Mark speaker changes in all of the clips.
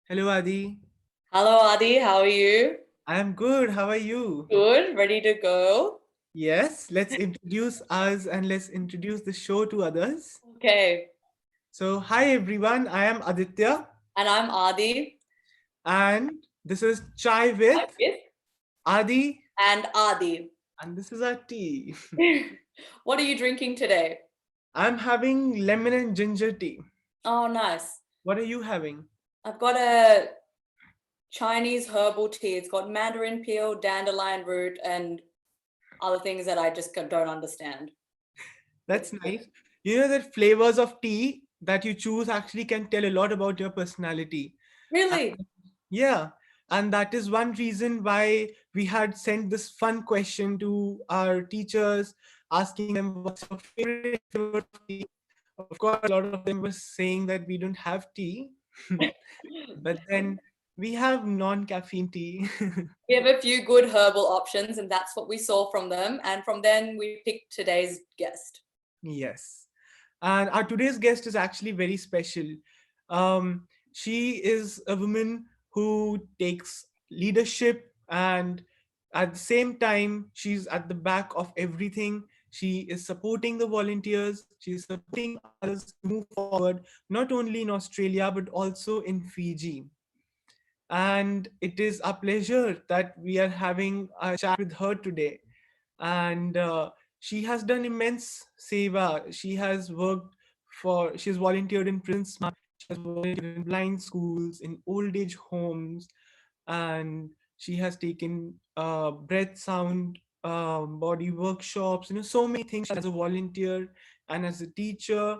Speaker 1: Hello, Adi.
Speaker 2: Hello, Aadi. How are you?
Speaker 1: I am good. How are you?
Speaker 2: Good. Ready to go?
Speaker 1: Yes, let's introduce us and let's introduce the show to others.
Speaker 2: Okay.
Speaker 1: So, hi everyone. I am Aditya,
Speaker 2: And I'm Aadi.
Speaker 1: and this is Chai with
Speaker 2: I'm with
Speaker 1: Adi,
Speaker 2: and Aadi.
Speaker 1: and this is our tea.
Speaker 2: What are you drinking today?
Speaker 1: I'm having lemon and ginger tea.
Speaker 2: Oh, nice.
Speaker 1: What are you having?
Speaker 2: I've got a Chinese herbal tea. It's got mandarin peel, dandelion root, and other things that I just don't understand. It's
Speaker 1: That's nice. You know that flavors of tea that you choose actually can tell a lot about your personality.
Speaker 2: really
Speaker 1: And yeah, and that is one reason why we had sent this fun question to our teachers, asking them what's your favorite flavor of tea. Of course, a lot of them were saying that we don't have tea, but then we have non-caffeine tea.
Speaker 2: we have a few good herbal options, and that's what we saw from them. And from then we picked today's guest.
Speaker 1: Yes. And our today's guest is actually very special. She is a woman who takes leadership, and at the same time, she's at the back of everything. She is supporting the volunteers, she's supporting others to move forward, not only in Australia, but also in Fiji. And it is a pleasure that we are having a chat with her today. And she has done immense seva. She's volunteered in prisons, she has volunteered in blind schools, in old age homes, and she has taken breath sound body workshops, so many things as a volunteer and as a teacher.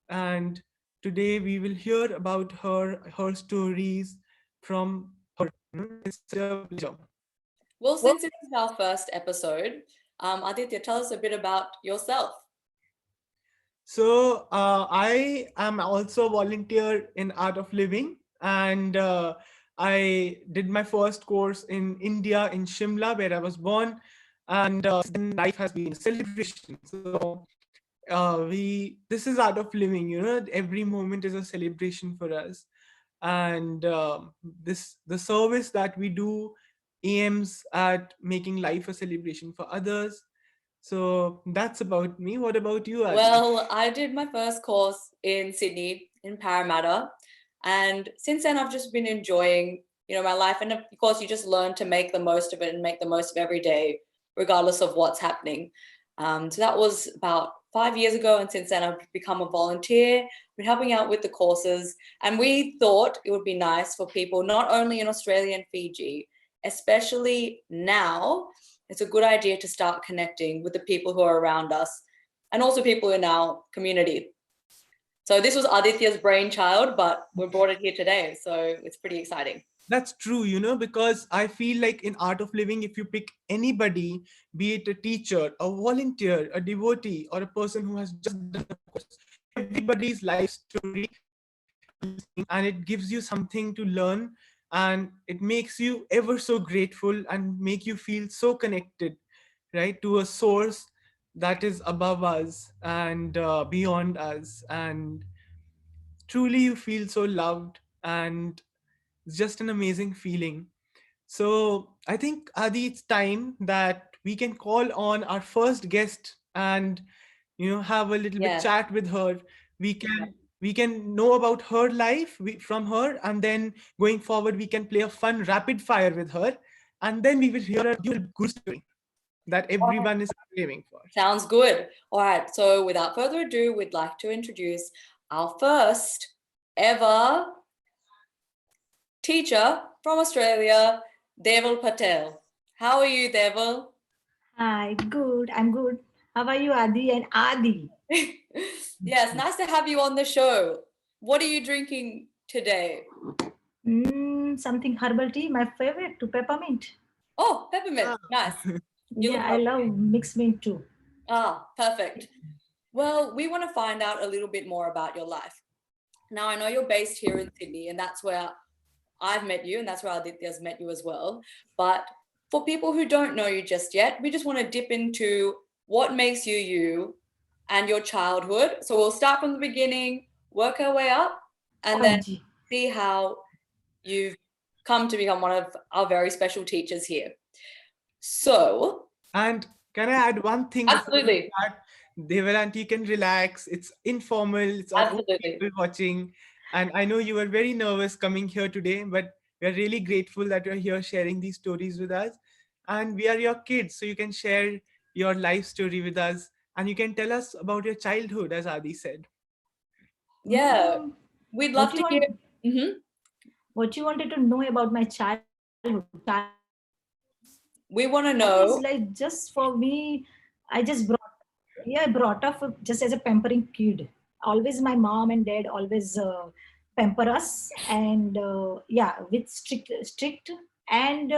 Speaker 1: And today we will hear about her stories from her. It's such a pleasure.
Speaker 2: Well, since this is our first episode, Aditya, tell us a bit about yourself.
Speaker 1: So I am also a volunteer in Art of Living, and I did my first course in India in Shimla, where I was born, and then life has been a celebration. So we this is Art of Living. Every moment is a celebration for us, and this the service that we do aims at making life a celebration for others. So that's about me. What about you, Adi?
Speaker 2: Well, I did my first course in Sydney in Parramatta, and since then I've just been enjoying, my life. And of course, you just learn to make the most of it and make the most of every day, regardless of what's happening. So that was about 5 years ago, and since then I've become a volunteer, been helping out with the courses, and we thought it would be nice for people not only in Australia and Fiji, especially now. It's a good idea to start connecting with the people who are around us and also people in our community. So this was Aditya's brainchild, but we brought it here today. So it's pretty exciting.
Speaker 1: That's true, because I feel like in Art of Living, if you pick anybody, be it a teacher, a volunteer, a devotee, or a person who has just done the course, everybody's life story and it gives you something to learn, and it makes you ever so grateful and make you feel so connected, right, to a source that is above us and beyond us, and truly you feel so loved, and it's just an amazing feeling. So I think, Adi, it's time that we can call on our first guest and have a little bit
Speaker 2: Yes.
Speaker 1: chat with her. We can know about her life from her, and then going forward we can play a fun rapid fire with her, and then we will hear a good story that everyone is craving for.
Speaker 2: Sounds good. All right. So without further ado, we'd like to introduce our first ever teacher from Australia, Deval Patel. How are you, Deval?
Speaker 3: Hi, good. I'm good. How are you, Adi and Adi?
Speaker 2: Yes, nice to have you on the show. What are you drinking today?
Speaker 3: Something herbal tea, my favorite, to peppermint.
Speaker 2: Oh, peppermint. Nice. You look
Speaker 3: Yeah, I love mixed mint too.
Speaker 2: perfect. Well, we want to find out a little bit more about your life. Now, I know you're based here in Sydney, and that's where I've met you, and that's where Aditya's met you as well. But for people who don't know you just yet, we just want to dip into what makes you you and your childhood. So we'll start from the beginning, work our way up, and then
Speaker 3: Haji.
Speaker 2: see how you've come to become one of our very special teachers here. So,
Speaker 1: And can I add one thing before we
Speaker 2: absolutely,
Speaker 1: start? Deval and you can relax. It's informal. It's our own
Speaker 2: absolutely.
Speaker 1: people watching. And I know you were very nervous coming here today, but we are really grateful that you're here sharing these stories with us. And we are your kids, so you can share your life story with us. And you can tell us about your childhood, as Adi said.
Speaker 2: Yeah,
Speaker 3: Mm,
Speaker 2: we'd
Speaker 3: what
Speaker 2: love
Speaker 3: you
Speaker 2: to hear.
Speaker 3: want?
Speaker 2: Mhm.
Speaker 3: What you wanted to know about my childhood?
Speaker 2: We want to
Speaker 3: I was
Speaker 2: know.
Speaker 3: like, just for me, I just brought, yeah, I brought up just as a pampering kid. Always my mom and dad always pamper us, and yeah, with strict and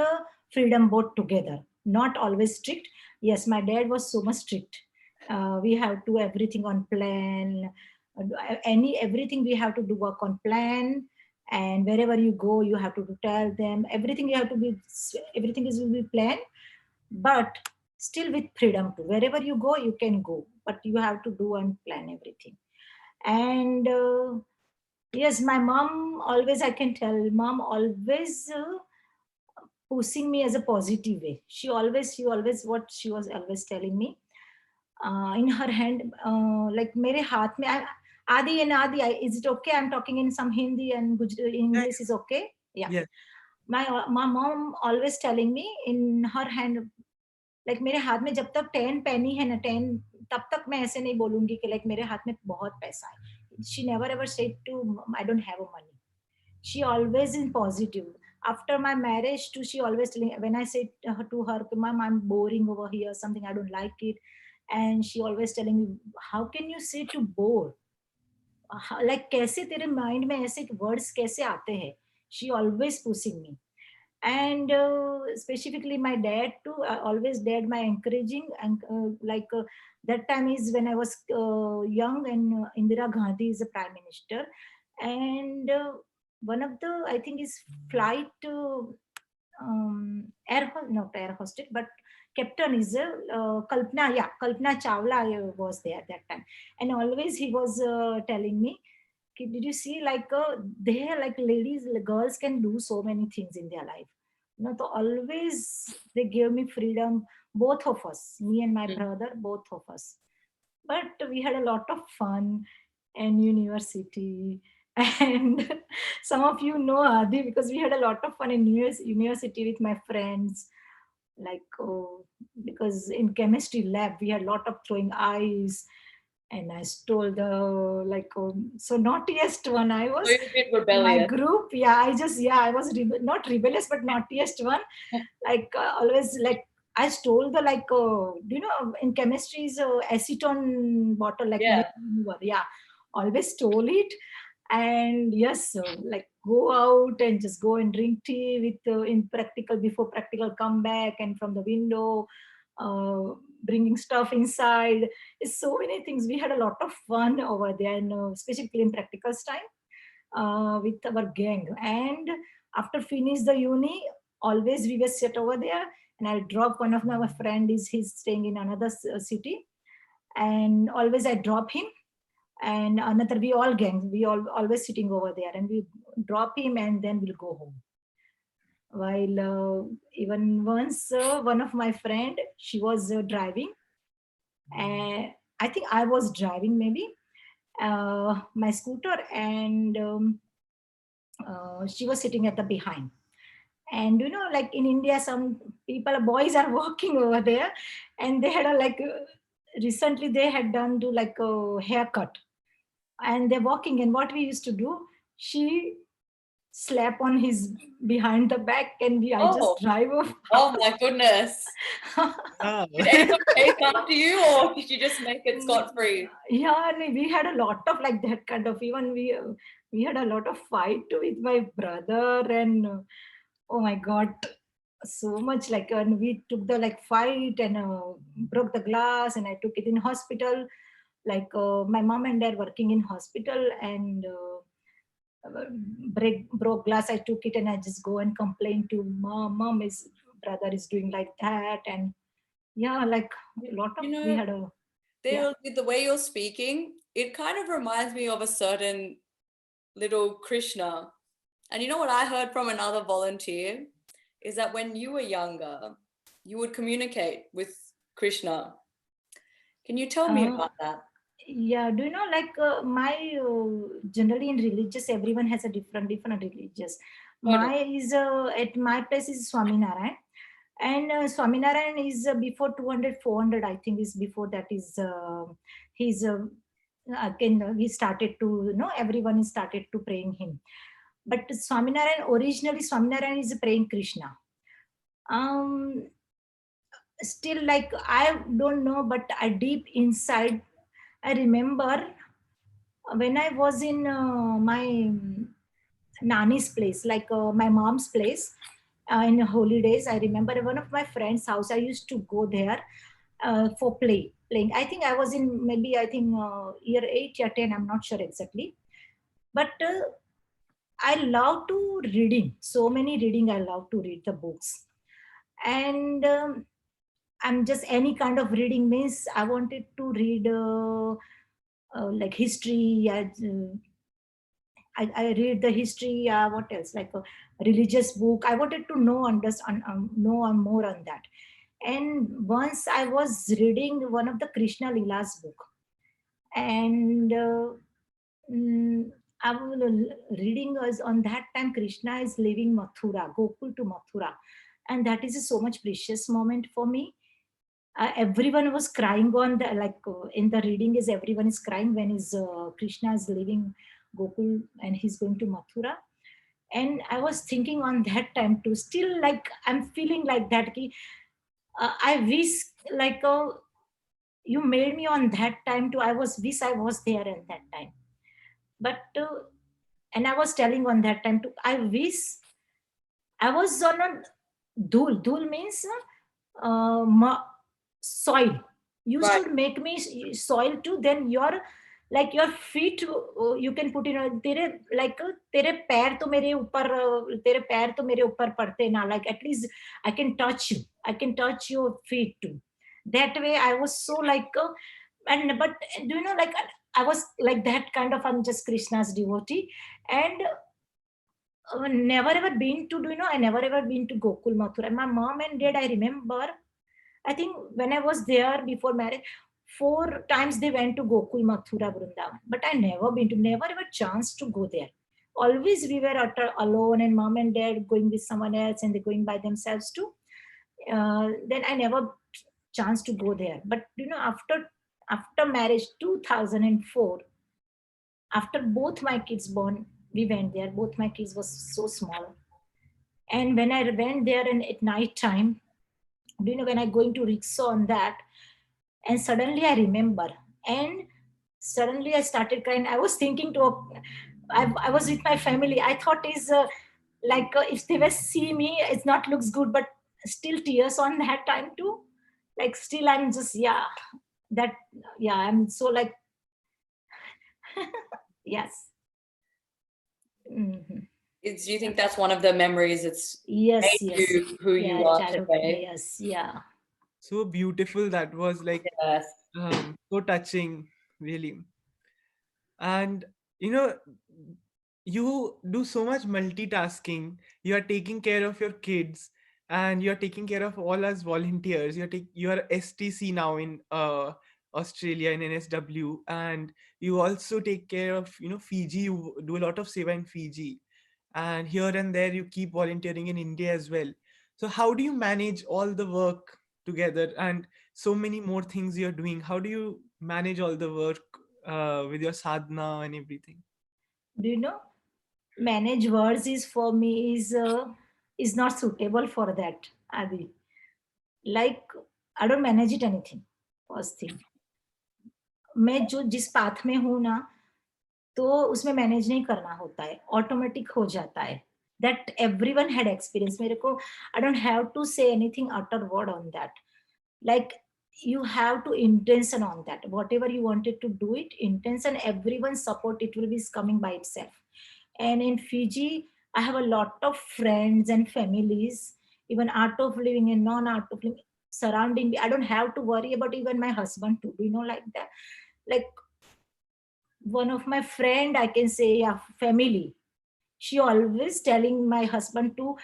Speaker 3: freedom both together. Not always strict. Yes, my dad was so much strict. We have to everything on plan. Any everything we have to do work on plan, and wherever you go, you have to tell them everything. You have to be everything is will be planned, but still with freedom to wherever you go you can go, but you have to do and plan everything. And yes, my mom always, I can tell, mom always pushing me as a positive way. She always what she was always telling me, in her hand, like mere haath mein Adi and Adi, is it okay? I'm talking in some Hindi and
Speaker 1: Yeah,
Speaker 3: English is okay. Yeah.
Speaker 1: yeah.
Speaker 3: My mom always telling me in her hand, like मेरे हाथ में जब तक 10 पेनी है ना 10, तब तक मैं ऐसे नहीं बोलूंगी कि लाइक मेरे हाथ में बहुत पैसा है. She never ever said to I don't have a money. She always in positive. After my marriage too, she always telling, when I said to her, mom, I'm boring over here, something I don't like it, and she always telling me, how can you say to bore? Like कैसे तेरे mind में ऐसे words कैसे आते हैं? She always pushing me. And specifically my dad too, always dad my encouraging, and that time is when I was young, and Indira Gandhi is the prime minister, and one of the, I think is flight not air hostess, but captain is Kalpana, yeah, Kalpana Chawla was there at that time. And always he was telling me, did you see like there like ladies girls can do so many things in their life, so always they gave me freedom, both of us, me and my
Speaker 2: Mm.
Speaker 3: brother, both of us. But we had a lot of fun in university. And some of you know Adi, because we had a lot of fun in university with my friends, like because in chemistry lab we had a lot of throwing ice, and I stole the like so naughtiest one I
Speaker 2: So
Speaker 3: was
Speaker 2: you're a bit
Speaker 3: in my
Speaker 2: rebellious.
Speaker 3: group. Yeah, I just, yeah, I was not rebellious but naughtiest one. Like always like I stole the like do you know in chemistry is acetone bottle like
Speaker 2: Yeah.
Speaker 3: remover. Yeah, always stole it. And yes, so like go out and just go and drink tea with in practical, before practical come back, and from the window bringing stuff inside. It's so many things. We had a lot of fun over there, and specifically in practicals time with our gang. And after finish the uni, always we were sit over there, and I'll drop one of my friend is he's staying in another city, and always I drop him, and another, we all gang, we all always sitting over there, and we drop him and then we'll go home. While even once one of my friend, she was driving, and I think I was driving maybe my scooter, and she was sitting at the behind. And you know, like in India, some people, boys are walking over there, and they had a like recently they had done do like a haircut, and they're walking. And what we used to do, she slap on his behind the back, and I just
Speaker 2: Oh,
Speaker 3: drive off.
Speaker 2: oh my goodness.
Speaker 1: Wow.
Speaker 2: Did anyone chase after you, or did you just make it scot free?
Speaker 3: Yeah, and we had a lot of like that kind of, even we had a lot of fight with my brother, and oh my god, so much like, and we took the like fight, and broke the glass, and I took it in hospital. Like my mom and dad working in hospital, and broke glass, I took it and I just go and complain to mom is brother is doing like that. And yeah, like a lot of,
Speaker 2: You
Speaker 3: we
Speaker 2: know,
Speaker 3: had a, yeah.
Speaker 2: with the way you're speaking, it kind of reminds me of a certain little Krishna. And you know what I heard from another volunteer is that when you were younger, you would communicate with Krishna. Can you tell me
Speaker 3: Uh,
Speaker 2: about that?
Speaker 3: yeah, do you know, like my generally in religious, everyone has a different religious.
Speaker 2: Totally.
Speaker 3: My is at my place is Swaminarayan, and Swaminarayan is before 200, 400. I think is before that is he's again he started to everyone is started to praying him. But Swaminarayan originally Swaminarayan is praying Krishna. Um, Still like I don't know, but I deep inside I remember when I was in my nanny's place, like my mom's place, in holidays. I remember one of my friend's house. I used to go there for playing. I think I was in maybe I think year 8 or 10. I'm not sure exactly, but I love to reading. So many reading. I love to read the books, and I'm just any kind of reading means I wanted to read. Like history. I read the history. What else? Like a religious book. I wanted to know, understand, know more on that. And once I was reading one of the Krishna Lila's book, and mm, I was reading was on that time Krishna is leaving Mathura, Gokul to Mathura, and that is a so much precious moment for me. Everyone was crying on the like in the reading is everyone is crying when is Krishna is leaving Gokul and he's going to Mathura. And I was thinking on that time too, still like I'm feeling like that ki, I wish like you made me on that time too. I was wish I was there at that time, but and I was telling on that time too, I wish I was on a dhul means soil. You
Speaker 2: Right.
Speaker 3: should make me soil too, then your like your feet you can put in तेरे like तेरे पैर तो मेरे ऊपर तेरे पैर तो मेरे ऊपर पड़ते ना, like at least I can touch you, I can touch your feet too. That way I was so like and but do you know like I was like that kind of, I'm just Krishna's devotee. And never ever been to, do you know, I never ever been to Gokul Mathura. My mom and dad, I remember, I think when I was there before marriage, 4 times they went to Gokul Mathura Vrindavan, but I never been to, never ever chance to go there. Always we were alone, and mom and dad going with someone else, and they going by themselves too. Then I never chance to go there. But you know, after marriage, 2004, after both my kids born, we went there. Both my kids was so small, and when I went there, and at night time, do you know when I going to rickshaw on that, and suddenly I remember, and suddenly I started crying. I was thinking to I was with my family. I thought is like if they were see me, it's not looks good, but still tears on that time too. Like still I'm just that I'm so like yes. Mhm.
Speaker 2: Do you think that's one of the memories that's
Speaker 3: Yes,
Speaker 2: made
Speaker 3: yes,
Speaker 2: you who you
Speaker 3: yeah,
Speaker 2: are
Speaker 3: childhood,
Speaker 2: today?
Speaker 3: yes, yeah.
Speaker 1: So beautiful. That was like
Speaker 2: Yes.
Speaker 1: so touching, really. And you know, you do so much multitasking. You are taking care of your kids, and you are taking care of all us volunteers. You are STC now in Australia in NSW, and you also take care of Fiji. You do a lot of seva in Fiji, and here and there you keep volunteering in India as well. So how do you manage all the work together, and so many more things you're doing? How do you manage all the work with your sadhana and everything?
Speaker 3: Do you know? Manage words is for me is not suitable for that, Adi. Like I don't manage it anything. First thing, मैं जो जिस path में हूँ ना, तो उसमें manage नहीं करना होता है, ऑटोमेटिक हो जाता है. That everyone had experience. मेरे को I don't have to say anything utter word on that. Like you have to intention on that. Whatever you wanted to do it, intention, everyone support, it will be coming by itself. And in Fiji, I have a lot of friends and families, even art of living and non-art of living surrounding me. I don't have to worry about even my husband too. Do you know like that? Like one of my friend, I can say, yeah, family. She always telling my husband to,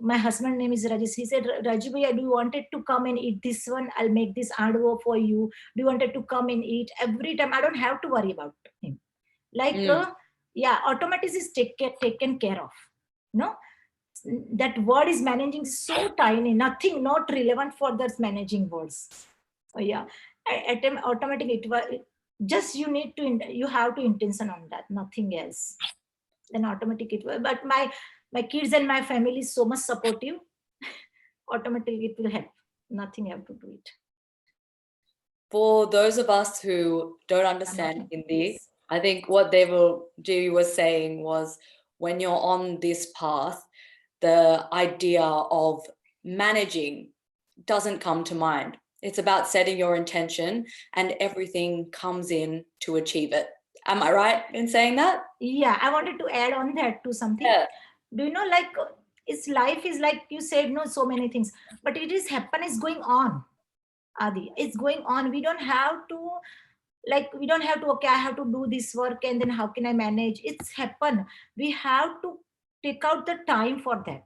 Speaker 3: my husband name is Rajesh. He said, Raju bhaiya, do you wanted to come and eat this one? I'll make this advo for you. Do you wanted to come and eat? Every time I don't have to worry about him. Like, yeah, automatic is taken care of. No, that word is managing so tiny, nothing, not relevant for that managing words. Yeah, automatic it was just you need to you have to intention on that, nothing else. Then automatic it will. But my kids and my family is so much supportive. Automatically it will help. Nothing have to do it.
Speaker 2: For those of us who don't understand Hindi,
Speaker 3: Yes.
Speaker 2: I think what Deval Ji was saying was when you're on this path, the idea of managing doesn't come to mind. It's about setting your intention and everything comes in to achieve it. Am I right in saying that?
Speaker 3: Yeah, I wanted to add on that to something.
Speaker 2: Yeah.
Speaker 3: Do you know, like, it's life is like you said, no, so many things, but it is happen is going on, Adi. It's going on. We don't have to, like, we don't have to, okay, I have to do this work and then how can I manage? It's happen. We have to take out the time for that.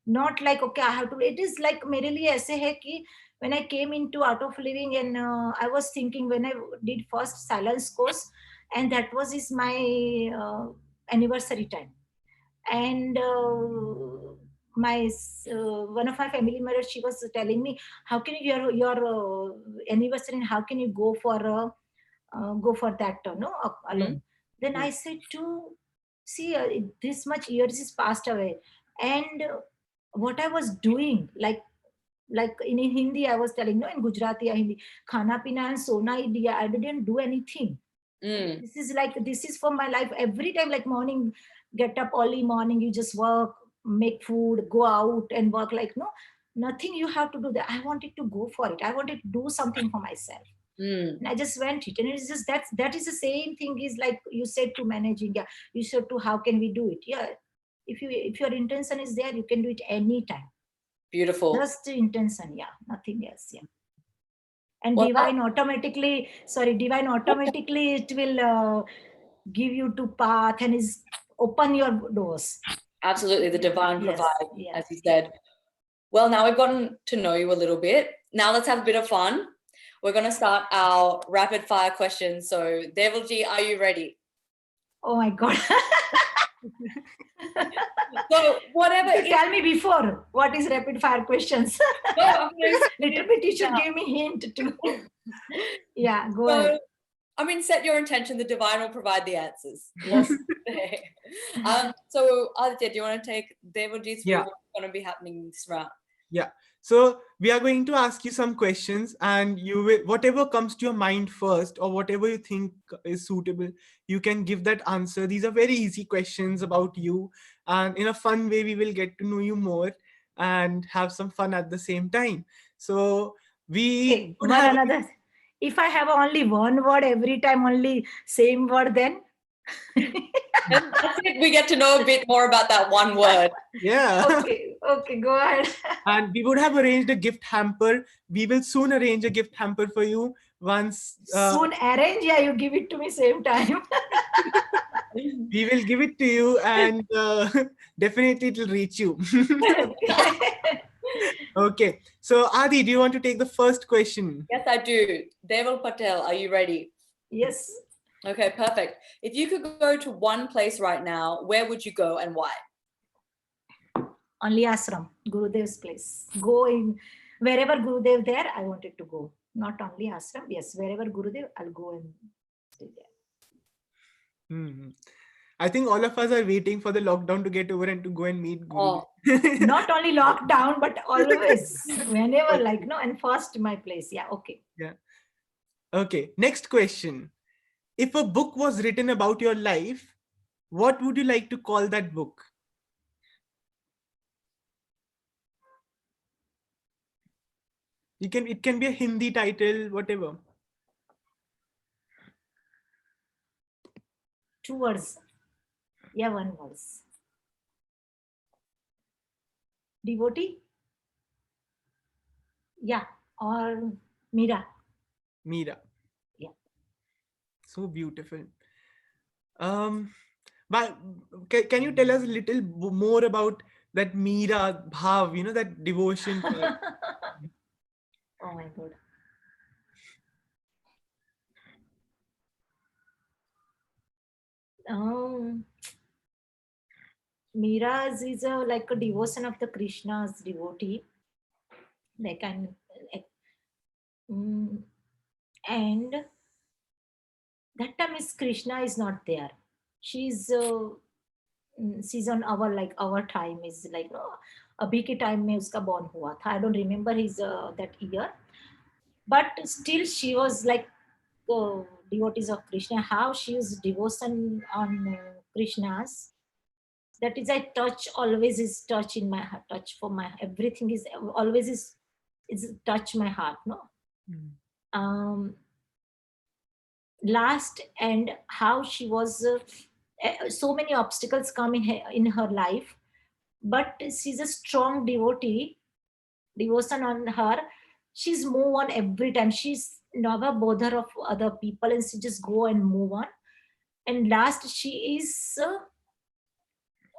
Speaker 3: Not like, okay, I have to, it is like मेरे लिए ऐसे है कि when I came into art of living and I was thinking when I did first silence course, and that was is my anniversary time. And my one of my family members, she was telling me, how can you your anniversary and how can you go for that no alone. Then I said to see this much years is passed away, and what I was doing, like in Hindi I was telling, no, in Gujarati or Hindi, khana pina and sona hi diya, I didn't do anything. This is like, this is for my life. Every time, like morning, get up early morning, you just work, make food, go out and work. Like, no, nothing you have to do that. I wanted to go for it. I wanted to do something for myself. And I just went it. And it's just that is the same thing is like you said to managing. Yeah, you said to how can we do it? Yeah. If your intention is there, you can do it anytime.
Speaker 2: Beautiful.
Speaker 3: Just the intention, yeah, nothing else. Yeah. And
Speaker 2: Well,
Speaker 3: divine automatically it will give you to path and is open your doors.
Speaker 2: absolutely, the divine
Speaker 3: Yes,
Speaker 2: provides,
Speaker 3: yeah.
Speaker 2: as you said. Well, now we've gotten to know you a little bit. Now let's have a bit of fun. We're going to start our rapid fire questions. So, Devalji, are you ready?
Speaker 3: Oh my God.
Speaker 2: So, whatever.
Speaker 3: Tell me before, what is rapid fire questions?
Speaker 2: No,
Speaker 3: little bit, you should give me hint too. Yeah, go ahead.
Speaker 2: I mean, set your intention. The divine will provide the answers. Yes. So, Aditya, do you want to take Devalji's through what's going to be happening this round?
Speaker 1: Yeah. So we are going to ask you some questions, and you will, whatever comes to your mind first, or whatever you think is suitable, you can give that answer. These are very easy questions about you, and in a fun way, we will get to know you more and have some fun at the same time. So we would have
Speaker 3: another. If I have only one word every time, only same word, then
Speaker 2: And that's it. We get to know a bit more about that one word.
Speaker 1: Yeah.
Speaker 3: Okay, go ahead.
Speaker 1: And we would have arranged a gift hamper. We will soon arrange a gift hamper for you once.
Speaker 3: Soon arrange, yeah, you give it to me same time.
Speaker 1: We will give it to you, and definitely it will reach you. Okay. So Adi, do you want to take the first question?
Speaker 2: Yes, I do. Deval Patel, are you ready?
Speaker 3: Yes.
Speaker 2: Okay, perfect. If you could go to one place right now, where would you go and why?
Speaker 3: Only ashram, Gurudev's place. Go in wherever Gurudev there, I wanted to go. Not only ashram, yes, wherever Gurudev, I'll go and stay there.
Speaker 1: I think all of us are waiting for the lockdown to get over and to go and meet Gurudev.
Speaker 3: Not only lockdown, but always, whenever, like, no, and first my place. Yeah, okay.
Speaker 1: Yeah. Okay, next question. If a book was written about your life, what would you like to call that book? It can be a Hindi title, whatever.
Speaker 3: 2 words. Yeah, 1 word. Devotee? Yeah, or Mira.
Speaker 1: Mira.
Speaker 3: Yeah.
Speaker 1: So beautiful. But can you tell us a little more about that Mira bhav, that devotion part?
Speaker 3: Oh my God. Um, Mira is like a devotion of the Krishna's devotee. Like like, mm, and that time is Krishna is not there. She's she's on our like our time is like अभी के time में उसका born हुआ था. I don't remember his that year, but still she was like devotees of Krishna. How she is devotion on Krishna's. That is I touch always is touch in my heart. Touch for my everything is always is touch my heart. No.
Speaker 1: Mm.
Speaker 3: Um, last and how she was so many obstacles come in her life, but she's a strong devotee devotion on her. She's move on every time. She's never bother of other people and she just go and move on. And last she is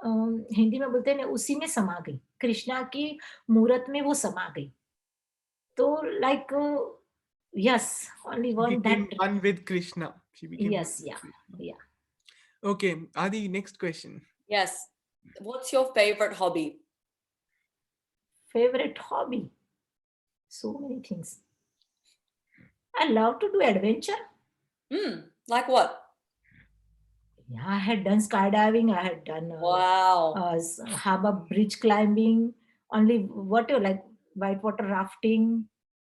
Speaker 3: Hindi में बोलते हैं ना उसी में समा गई कृष्णा की मूर्त में वो समा गई तो like yes only one
Speaker 1: Became
Speaker 3: that
Speaker 1: one with Krishna. She became one
Speaker 3: yes
Speaker 1: with
Speaker 3: yeah
Speaker 1: Krishna.
Speaker 3: yeah
Speaker 1: Okay, Adi, next question.
Speaker 2: Yes. What's your favorite hobby?
Speaker 3: favorite hobby so many things I love to do adventure.
Speaker 2: Like what?
Speaker 3: Yeah, I had done skydiving. I had done
Speaker 2: Wow.
Speaker 3: harbor bridge climbing. Only water like whitewater rafting.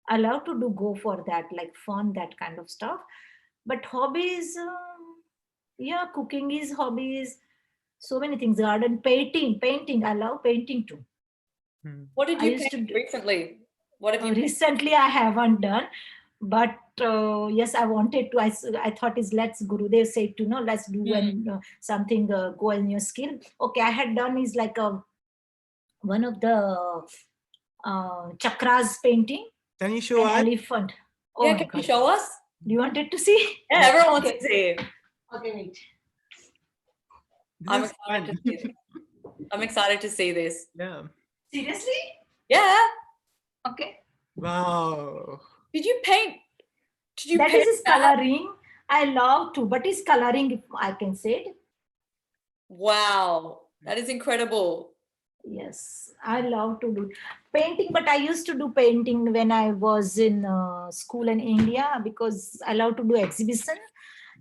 Speaker 3: I love to do go for that, like fun, that kind of stuff. But hobbies, yeah, cooking is hobbies. So many things. Garden painting. I love painting too.
Speaker 1: Hmm.
Speaker 2: What did
Speaker 3: I
Speaker 2: you
Speaker 3: used
Speaker 2: paint
Speaker 3: to
Speaker 2: recently? What have you painted?
Speaker 3: recently I haven't done, but yes, I wanted to. I thought is let's Gurudev said to know let's do and something go in your skill. Okay, I had done is like a one of the chakras painting
Speaker 1: Can you show
Speaker 3: an
Speaker 1: us?
Speaker 3: elephant. Oh
Speaker 2: Yeah,
Speaker 3: my
Speaker 2: can you
Speaker 3: god!
Speaker 2: show us?
Speaker 3: Do you wanted to see?
Speaker 2: Yeah, everyone wants
Speaker 3: Okay.
Speaker 2: to see.
Speaker 3: Okay, wait.
Speaker 2: I'm
Speaker 1: This is
Speaker 2: excited to
Speaker 1: fun.
Speaker 2: see this. I'm excited to see this.
Speaker 1: Yeah.
Speaker 3: Seriously?
Speaker 2: Yeah.
Speaker 3: Okay.
Speaker 1: Wow.
Speaker 2: Did you paint? Did you
Speaker 3: That
Speaker 2: paint
Speaker 3: is his
Speaker 2: that?
Speaker 3: coloring. I love to, but his coloring, if I can say it.
Speaker 2: Wow. That is incredible.
Speaker 3: Yes, I love to do painting, but I used to do painting when I was in school in India because I love to do exhibition,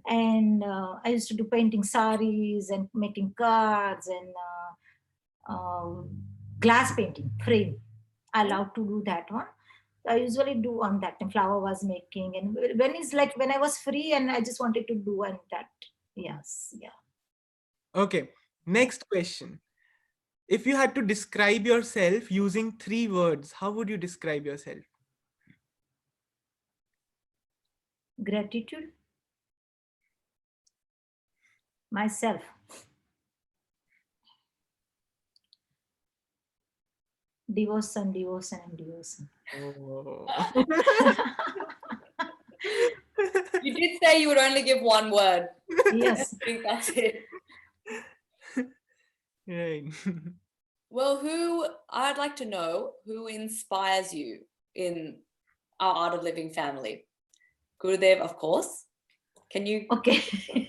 Speaker 3: and I used to do painting saris and making cards and glass painting frame. I love to do that one. I usually do on that time flower was making, and when it's like when I was free and I just wanted to do and that. Yes, yeah.
Speaker 1: Okay. Next question. If you had to describe yourself using 3 words, how would you describe yourself?
Speaker 3: Gratitude, myself. Devotion, devotion, and devotion.
Speaker 1: Oh.
Speaker 2: You did say you would only give one word.
Speaker 3: Yes.
Speaker 2: I think that's it.
Speaker 1: Right.
Speaker 2: Well, I'd like to know who inspires you in our Art of Living family. Gurudev, of course. Can you
Speaker 3: Okay.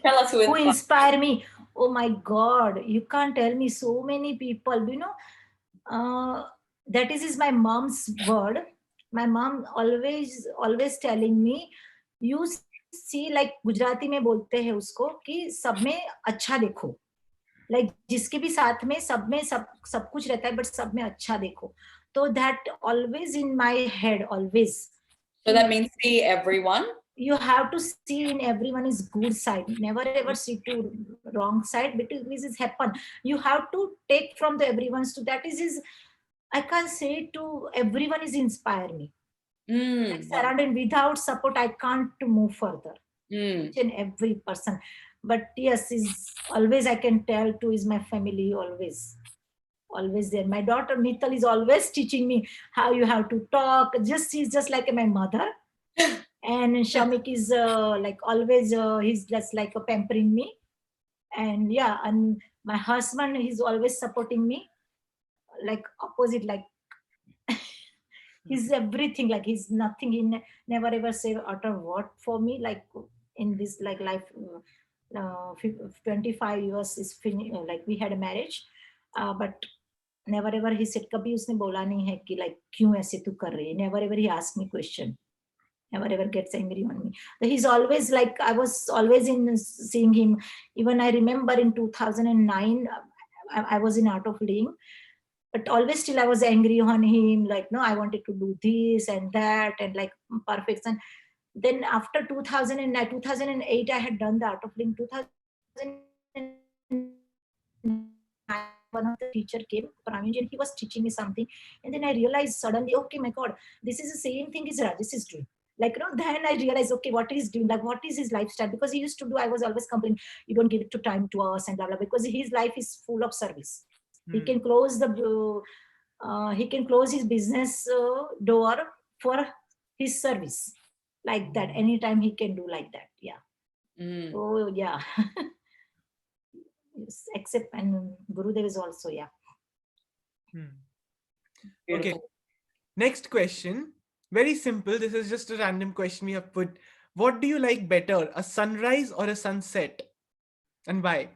Speaker 2: tell us who
Speaker 3: Who
Speaker 2: inspires
Speaker 3: inspire me? Oh my God. You can't tell me so many people. You know, that is my mom's word. My mom always telling me, you see like Gujarati में बोलते हैं उसको कि सब में अच्छा देखो. Like जिसके भी साथ में सब कुछ रहता है, but सब में अच्छा देखो. So that always in my head, always.
Speaker 2: So that means see everyone.
Speaker 3: You have to see in everyone is good side, never ever see to wrong side, because this is happen. You have to take from the everyone's to that is I can't say to everyone is inspire me. Like surrounded without support I can't to move further. Each and every person, but yes, is always I can tell to is my family always there. My daughter Mithal is always teaching me how you have to talk. Just she's just like my mother. And Shamik is like always he's just like pampering me. And yeah, and my husband, he's always supporting me, like opposite, like he's everything, like he's nothing, never ever say utter word for me, like in this like life. 25 years is like we had a marriage, but never ever he said कभी उसने बोला नहीं है कि like क्यों ऐसे तू कर रही है, never ever he asked me question, never ever gets angry on me. He's always like, I was always in seeing him. Even I remember in 2009, I was in Art of Living, but always still I was angry on him. Like, no, I wanted to do this and that and like perfect. And then after 2009, 2008, I had done the Art of Living. 2009, one of the teacher came, Praveen, and he was teaching me something. And then I realized suddenly, okay, my God, this is the same thing as Rajesh is doing. Like, you know, then I realized, okay, what he's doing, like, what is his lifestyle? Because he used to do, I was always complaining, you don't give it to time to us and blah, blah, because his life is full of service. He can close he can close his business door for his service, like that. Anytime he can do like that. Yeah. Oh, yeah. Yes, except, and Gurudev is also, yeah.
Speaker 1: Okay. Next question. Very simple. This is just a random question we have put. What do you like better, a sunrise or a sunset? And why?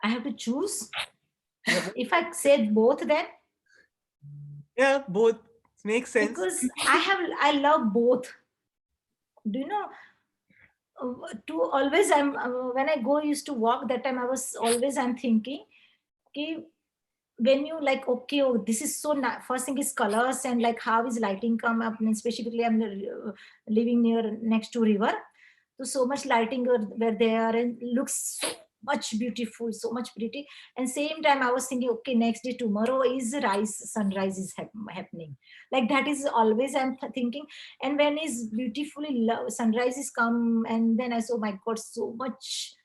Speaker 3: I have to choose. If I said both, then
Speaker 1: yeah, both makes sense.
Speaker 3: Because I love both. Do you know? To always, I'm when I go used to walk. That time I was always, I'm thinking, okay, when you like, okay, oh, this is so first thing is colors and like how is lighting come up, and specifically I'm living near next to river, so much lighting were there and looks so much beautiful, so much pretty. And same time I was thinking, okay, next day tomorrow is sunrise is happening, like that is always I'm thinking. And when is beautifully sunrises come, and then I saw, my God, so much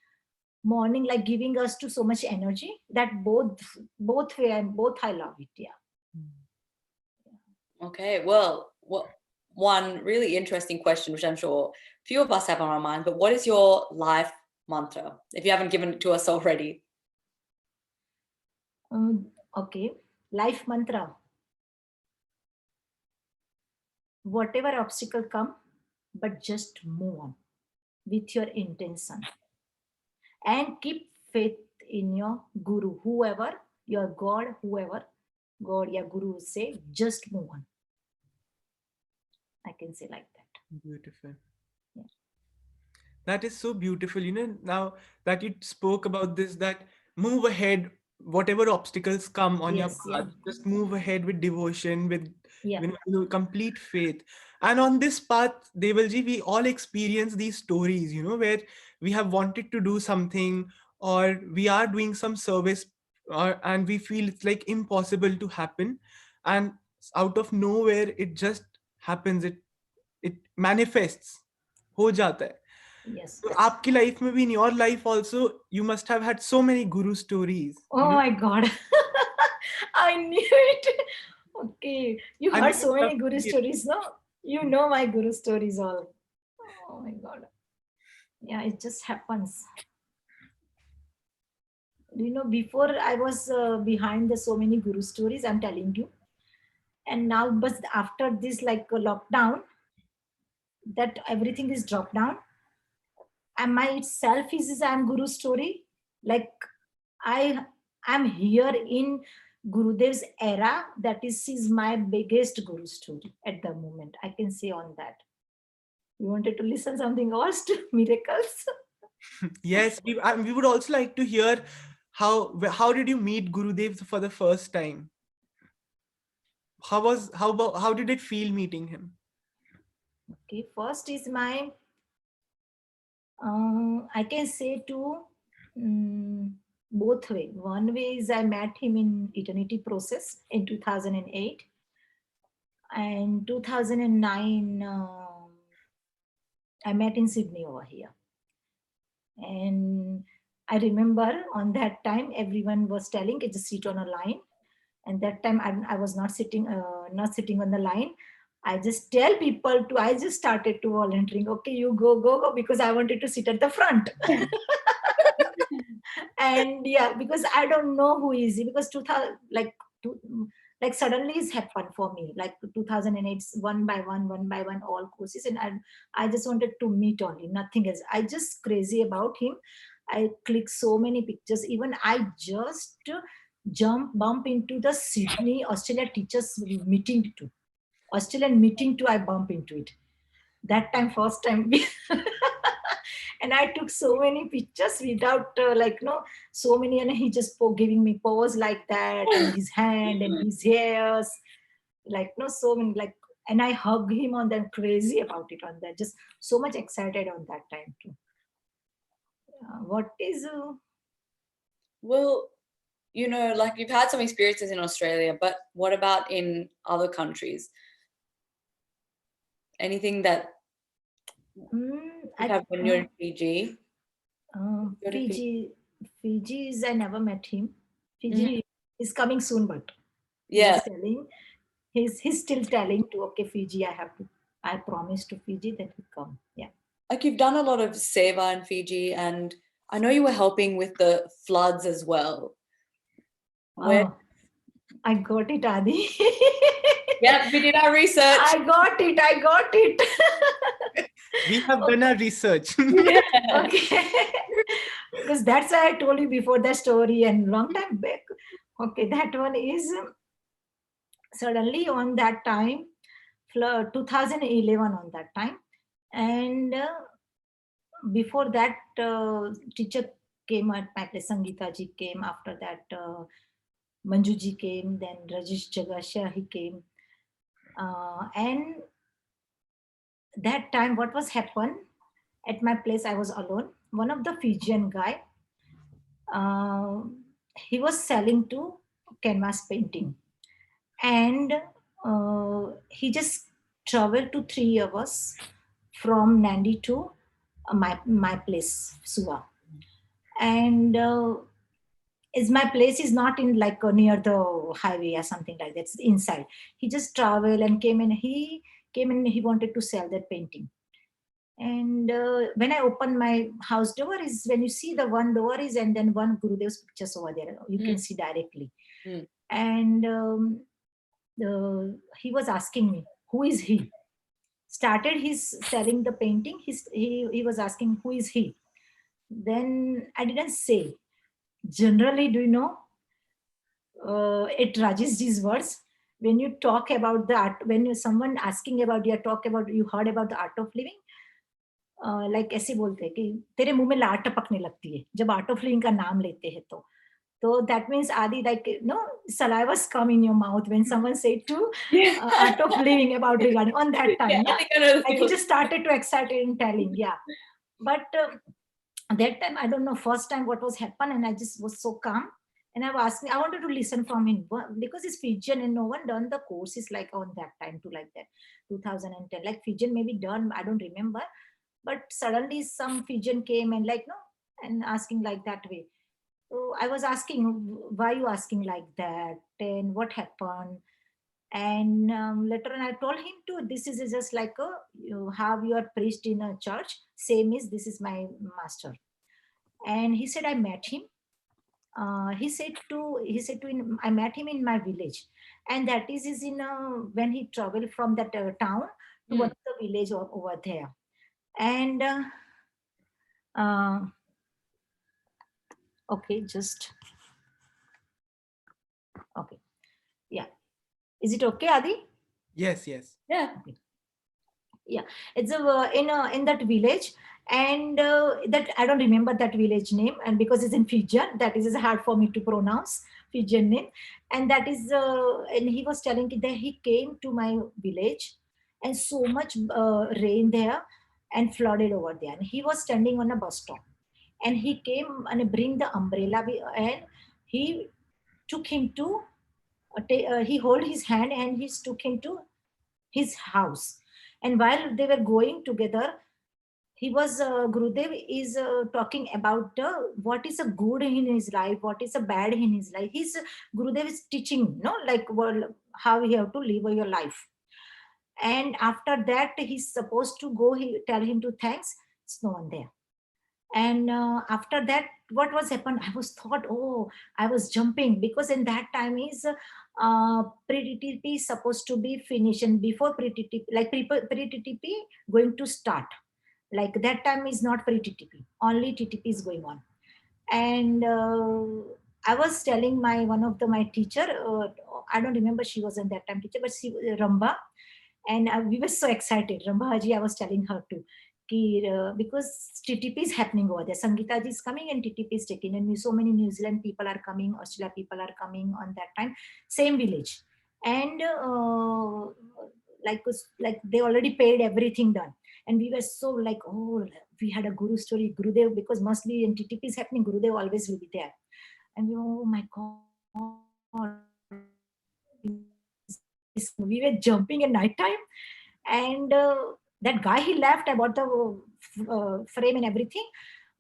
Speaker 3: morning, like giving us to so much energy, that both way and both I love it. Yeah.
Speaker 2: Okay, well, one really interesting question, which I'm sure few of us have on our mind, but what is your life mantra, if you haven't given it to us already?
Speaker 3: Okay, life mantra: whatever obstacle come, but just move on with your intention and keep faith in your guru, whoever your God, whoever God, your guru say, just move on. I can say like that.
Speaker 1: Beautiful. Yeah. That is so beautiful. You know, now that you spoke about this, that move ahead, whatever obstacles come on your path, just move ahead with devotion, with complete faith. And on this path, Devalji, we all experience these stories, you know, where we have wanted to do something, or we are doing some service, and we feel it's like impossible to happen. And out of nowhere, it just happens. It manifests. हो जाता है.
Speaker 3: Yes.
Speaker 1: So आपकी life में भी, in your life also, you must have had so many guru stories.
Speaker 3: Oh my God. I knew it. Okay. You heard so many guru stories, no? You know my guru stories all. Oh my God. Yeah, it just happens. You know, before I was behind the so many guru stories, I'm telling you. And now, but after this like lockdown, that everything is dropped down. And my itself is I'm guru story. Like I'm here in Gurudev's era. That is my biggest guru story at the moment. I can say on that. You wanted to listen something else to miracles?
Speaker 1: Yes, we would also like to hear how did you meet Gurudev for the first time? How did it feel meeting him?
Speaker 3: Okay, first is my I can say two both way. One way is I met him in Eternity Process in 2008, and 2009 I met in Sydney over here. And I remember on that time everyone was telling, just sit on a line. And that time I was not sitting on the line. I just tell people to, I just started to volunteering. Okay, you go, because I wanted to sit at the front. And yeah, because I don't know who is he, because 2000, two, like suddenly it's happened for me, like 2008, one by one, all courses. And I just wanted to meet only, nothing else. I just crazy about him. I click so many pictures. Even I just bump into the Sydney Australia teachers meeting too. Australian meeting too, I bump into it. That time, first time. And I took so many pictures without so many, and he just giving me pose like that, and his hand and his hairs, so many, and I hug him on that, crazy about it on that, just so much excited on that time too. What is
Speaker 2: Well, like you've had some experiences in Australia, but what about in other countries? Anything that you have when you're in Fiji?
Speaker 3: Fiji is, I never met him.
Speaker 2: Mhm.
Speaker 3: Fiji is coming soon, but
Speaker 2: Yeah.
Speaker 3: he's telling, he's still telling to, okay, Fiji, I promised to Fiji that he come. Yeah.
Speaker 2: Like you've done a lot of seva in Fiji, and I know you were helping with the floods as well. Where?
Speaker 3: I got it, Aadi.
Speaker 2: Yeah, we did our research.
Speaker 3: I got it.
Speaker 1: We have done our research.
Speaker 2: Yeah.
Speaker 3: Okay. Because that's why I told you before that story and long time back. Okay, that one is suddenly on that time, 2011 on that time. And before that, teacher came at my place, Sangeeta ji came. After that, Manju ji came. Then Rajesh Jagasha, he came. And that time, what was happened at my place, I was alone. One of the Fijian guy, uh, he was selling to canvas painting, and he just traveled to 3 hours from Nandi to my place, Suva. And is my place is not in near the highway or something like that. It's inside. He just traveled and came in. He came in. He wanted to sell that painting. And when I open my house door, is when you see the one door is, and then one Gurudev's pictures over there. You can see directly. And he was asking me, who is he? Started his selling the painting. He was asking, who is he? Then I didn't say. Generally, do you know, it Rajesh ji's words, when you talk about the art, when you someone asking about, you heard about the art of living, like ऐसे बोलते हैं कि तेरे मुंह में लाट टपकने लगती है जब आर्ट ऑफ लिविंग का नाम लेते हैं तो that means Adi, saliva's come in your mouth when someone said to art of living about regarding on that time. Yeah, like he just started to excited in telling. Yeah, but that time I don't know first time what was happened, and I just was so calm. And I was asking, I wanted to listen from him because it's Fijian and no one done the courses like on that time to like that 2010. Like Fijian maybe done, I don't remember. But suddenly some Fijian came and and asking like that way. So I was asking, why you asking like that? And what happened? And later on I told him too, this is just like you have your priest in a church, same as this is my master. And he said, I met him. He said I met him in my village, and that is in when he traveled from that town to one of the village over there. And okay, just okay, yeah, is it okay, Adi?
Speaker 1: Yes.
Speaker 2: Yeah.
Speaker 3: Okay. Yeah, it's in that village, and that I don't remember that village name, and because it's in Fijian, that is hard for me to pronounce Fijian name. And that is and he was telling that he came to my village, and so much rain there and flooded over there, and he was standing on a bus stop, and he came and bring the umbrella, and he took him to he hold his hand and he took him to his house. And while they were going together, he was Gurudev is talking about what is a good in his life, what is a bad in his life. His Gurudev is teaching, no, like, well, how you have to live your life. And after that, he's supposed to go, he tell him to thanks, it's no one there. And after that, what was happened, I was thought, oh, I was jumping, because in that time is pre-ttp is supposed to be finished, and before pre-ttp, like pre-ttp going to start, like that time is not pre-ttp, only ttp is going on. And I was telling my one of the my teacher, I don't remember, she was in that time teacher, but she Ramba. And we were so excited. Ramba Haji, I was telling her too, because TTP is happening over there. Sangeeta ji is coming and TTP is taking. And so many New Zealand people are coming, Australia people are coming on that time. Same village. And like they already paid everything done. And we were so like, oh, we had a Guru story, Gurudev, because mostly in TTP is happening, Gurudev always will be there. And we, oh my God, we were jumping at night time. And that guy, he left, I bought the frame and everything.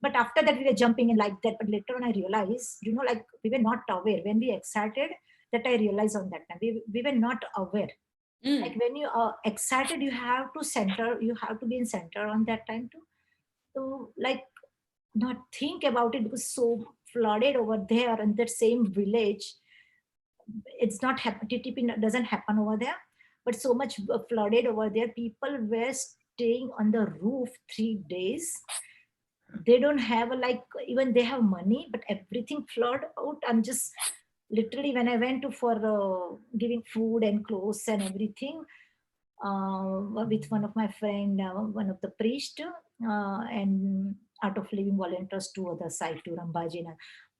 Speaker 3: But after that we were jumping and like that. But later on I realized, like we were not aware when we excited, that I realized on that time we were not aware. Like when you are excited, you have to be in center on that time too. So like not think about it, because so flooded over there in that same village. It's not happen, TTP doesn't happen over there, but so much flooded over there. People were staying on the roof 3 days. They don't have like, even they have money, but everything flooded out. I'm just literally, when I went to for giving food and clothes and everything, with one of my friend, one of the priest, and Art of Living volunteers, two other side to Rambajina.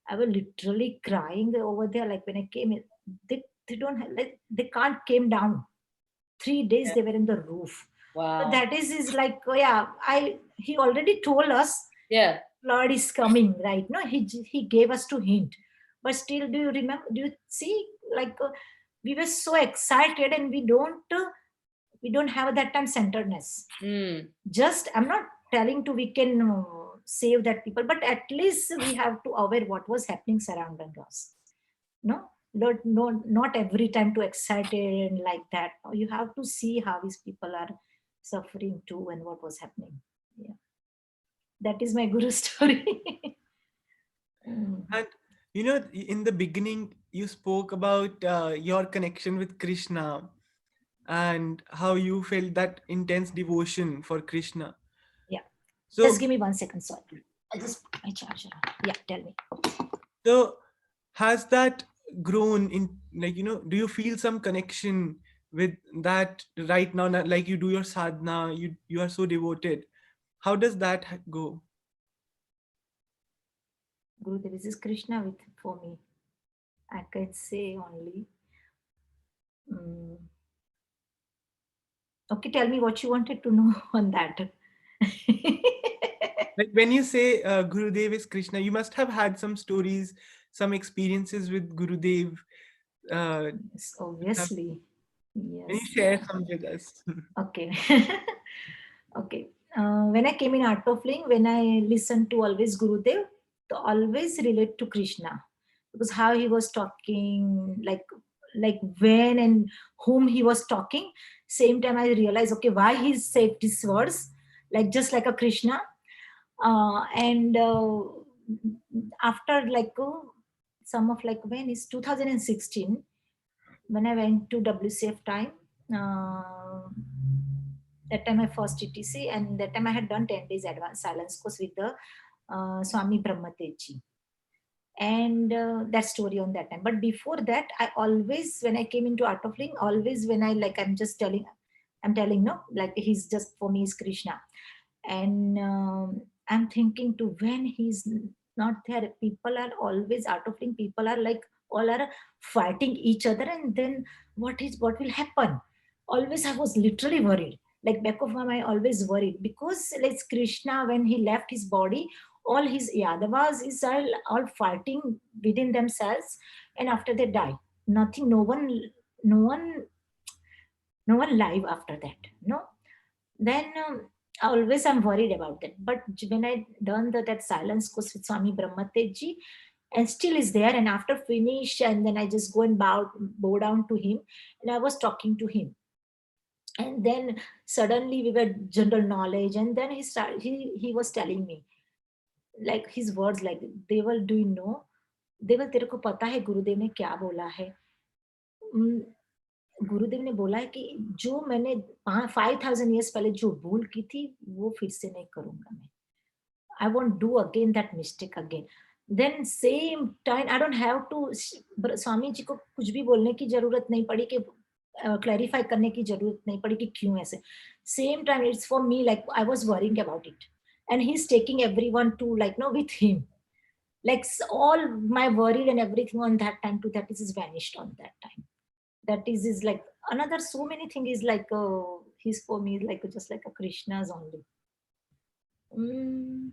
Speaker 3: I was literally crying over there. Like when I came in, they don't have, like, they can't came down. 3 days they were in the roof.
Speaker 2: Wow.
Speaker 3: So that is like, oh yeah, he already told us,
Speaker 2: Yeah.
Speaker 3: flood is coming, right? No, he gave us to hint, but still, do you remember? Do you see? Like we were so excited, and we don't have that time centeredness. Just, I'm not telling to we can save that people, but at least we have to aware what was happening surrounding us. No, not every time too excited and like that. You have to see how these people are suffering too and what was happening. Yeah, that is my guru story.
Speaker 1: And in the beginning, you spoke about your connection with Krishna and how you felt that intense devotion for Krishna.
Speaker 3: Yeah.
Speaker 1: So,
Speaker 3: Just give me 1 second. Sorry. I just put my charger on. Yeah, tell me.
Speaker 1: so has that grown in, like, do you feel some connection with that right now? Like you do your sadhana, you are so devoted. How does that go?
Speaker 3: Gurudev, this is Krishna with for me. I can say only. Mm. Okay, tell me what you wanted to know on that.
Speaker 1: Like when you say Gurudev is Krishna, you must have had some stories, some experiences with Gurudev.
Speaker 3: Yes, obviously.
Speaker 1: Can you
Speaker 3: Yes.
Speaker 1: share some with us?
Speaker 3: Okay. Okay. When I came in Art of Living, when I listened to always Gurudev, to always relate to Krishna, because how he was talking, like when and whom he was talking. Same time I realized, okay, why he said these words, like just like a Krishna. And after like some of like when is 2016, when I went to WCF time. Uh, that time I first TTC, and that time I had done 10 days advanced silence course with the Swami Brahmateji. And that story on that time. But before that, I always, when I came into Art of Living, always when I like, I'm telling no, like he's just for me is Krishna. And I'm thinking to when he's not there, people are always Art of Living, people are like all are fighting each other, and then what will happen? Always I was literally worried. Like back of my mind, always worried, because like Krishna, when he left his body, all his Yadavas is all fighting within themselves, and after they die, nothing, no one, no one live after that. No, then always I'm worried about that. But when I done that silence course with Swami Brahmateji, and still is there, and after finish, and then I just go and bow down to him, and I was talking to him. And then suddenly we were general knowledge, and then he was telling me, like his words like, Deval, do you know, देवल तेरे को पता है गुरुदेव ने क्या बोला है? उम, गुरुदेव ने बोला है कि जो मैंने 5000 ईयर्स पहले जो भूल की थी वो फिर से नहीं करूंगा मैं. I won't do again that mistake again. Then same time I don't have to Swami ji को कुछ भी बोलने की जरूरत नहीं पड़ी कि क्लैरिफाई करने की जरूरत नहीं पड़ी कि क्यों ऐसे. Same time it's for me, like I was worrying about it, and he's taking everyone to like no with him. Like all my worry and everything on that time to that is vanished on that time. That is like another so many thing is like he's for me like just like a Krishna's only. Mm.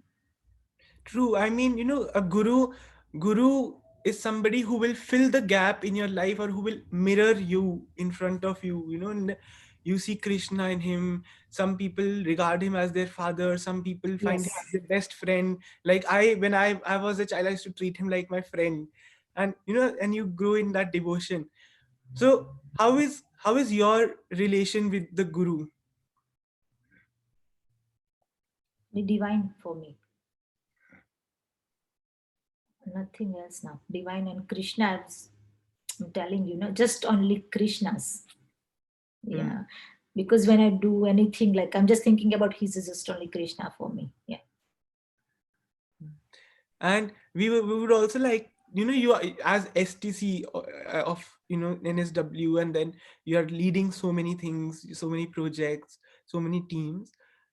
Speaker 1: True. I mean, a guru is somebody who will fill the gap in your life, or who will mirror you in front of you. And you see Krishna in him. Some people regard him as their father. Some people find him as
Speaker 3: Yes.
Speaker 1: their best friend. Like when I was a child, I used to treat him like my friend. And and you grow in that devotion. So how is your relation with the guru?
Speaker 3: The divine for me, nothing else now. Divine and Krishna, I'm telling you, just only Krishna's.
Speaker 1: Hmm.
Speaker 3: Yeah. Because when I do anything, like I'm just thinking about his is just only Krishna for me. Yeah.
Speaker 1: And we would also like, you are as STC of NSW, and then you are leading so many things, so many projects, so many teams.